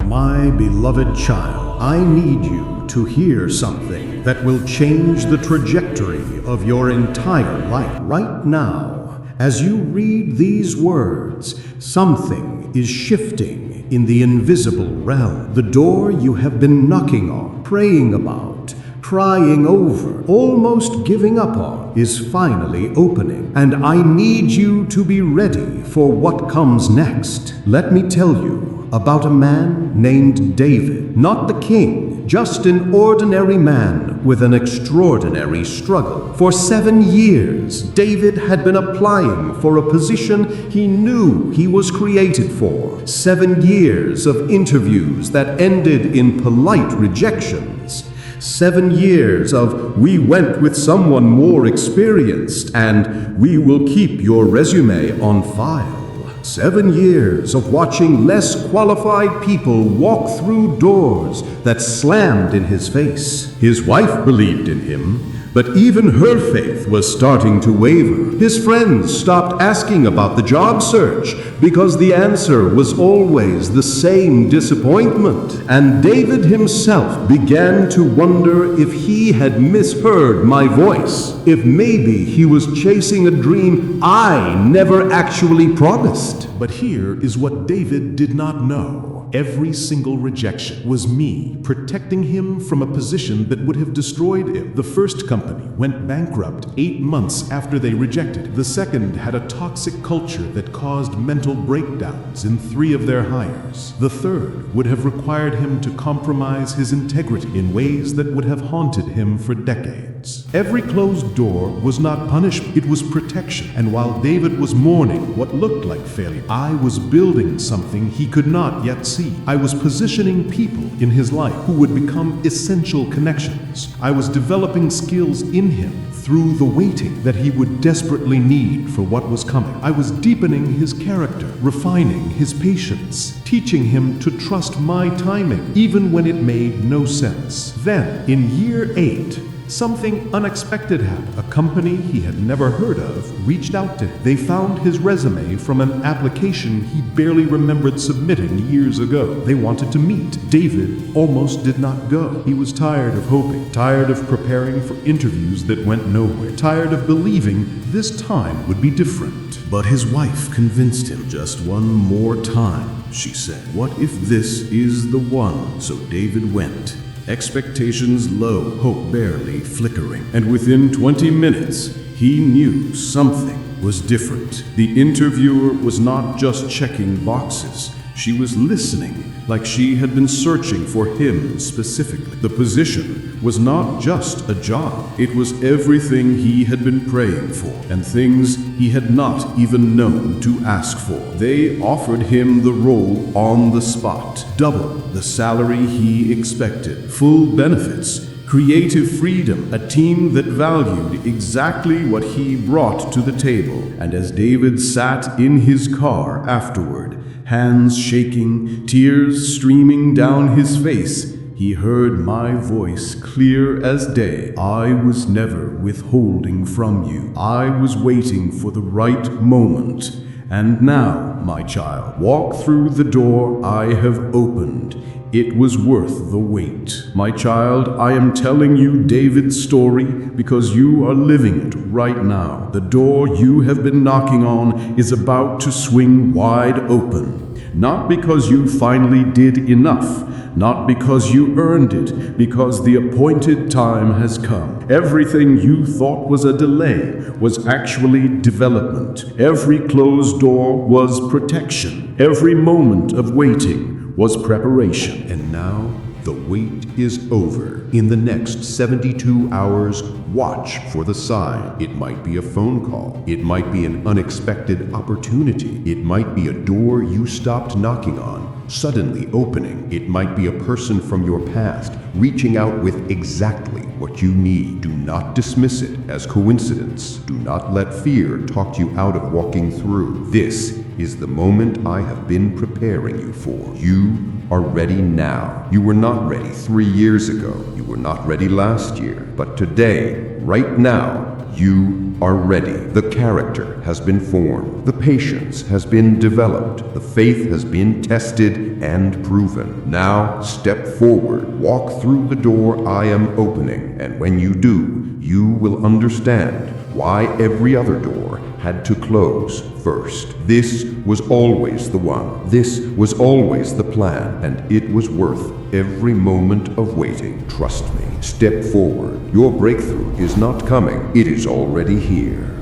My beloved child, I need you to hear something that will change the trajectory of your entire life. Right now, as you read these words, something is shifting in the invisible realm. The door you have been knocking on, praying about, crying over, almost giving up on, is finally opening. And I need you to be ready for what comes next. Let me tell you about a man named David, not the king, just an ordinary man with an extraordinary struggle. For 7 years, David had been applying for a position he knew he was created for. 7 years of interviews that ended in polite rejections. 7 years of, we went with someone more experienced and we will keep your resume on file. 7 years of watching less qualified people walk through doors that slammed in his face. His wife believed in him, but even her faith was starting to waver. His friends stopped asking about the job search because the answer was always the same disappointment. And David himself began to wonder if he had misheard my voice, if maybe he was chasing a dream I never actually promised. But here is what David did not know. Every single rejection was me protecting him from a position that would have destroyed him. The first company went bankrupt 8 months after they rejected. The second had a toxic culture that caused mental breakdowns in 3 of their hires. The third would have required him to compromise his integrity in ways that would have haunted him for decades. Every closed door was not punishment, it was protection. And while David was mourning what looked like failure, I was building something he could not yet see. I was positioning people in his life who would become essential connections. I was developing skills in him through the waiting that he would desperately need for what was coming. I was deepening his character, refining his patience, teaching him to trust my timing, even when it made no sense. Then, in year 8, something unexpected happened. A company he had never heard of reached out to him. They found his resume from an application he barely remembered submitting years ago. They wanted to meet. David almost did not go. He was tired of hoping, tired of preparing for interviews that went nowhere, tired of believing this time would be different. But his wife convinced him. Just one more time, she said. What if this is the one? So David went. Expectations low, hope barely flickering. And within 20 minutes, he knew something was different. The interviewer was not just checking boxes. She was listening, like she had been searching for him specifically. The position was not just a job. It was everything he had been praying for, and things he had not even known to ask for. They offered him the role on the spot. Double the salary he expected. Full benefits. Creative freedom, a team that valued exactly what he brought to the table. And as David sat in his car afterward, hands shaking, tears streaming down his face, he heard my voice clear as day. I was never withholding from you. I was waiting for the right moment. And now, my child, walk through the door I have opened. It was worth the wait. My child, I am telling you David's story because you are living it right now. The door you have been knocking on is about to swing wide open. Not because you finally did enough, not because you earned it, because the appointed time has come. Everything you thought was a delay was actually development. Every closed door was protection. Every moment of waiting was preparation. And now the wait is over. In the next 72 hours, watch for the sign. It might be a phone call. It might be an unexpected opportunity. It might be a door you stopped knocking on suddenly opening. It might be a person from your past reaching out with exactly what you need. Do not dismiss it as coincidence. Do not let fear talk you out of walking through. This is the moment I have been preparing you for. You are ready now. You were not ready 3 years ago. You were not ready last year. But today, right now, You are ready. The character has been formed. The patience has been developed. The faith has been tested and proven. Now step forward. Walk through the door I am opening, and when you do, you will understand why every other door had to close first. This was always the one. This was always the plan, and it was worth every moment of waiting. Trust me. Step forward. Your breakthrough is not coming. It is already here.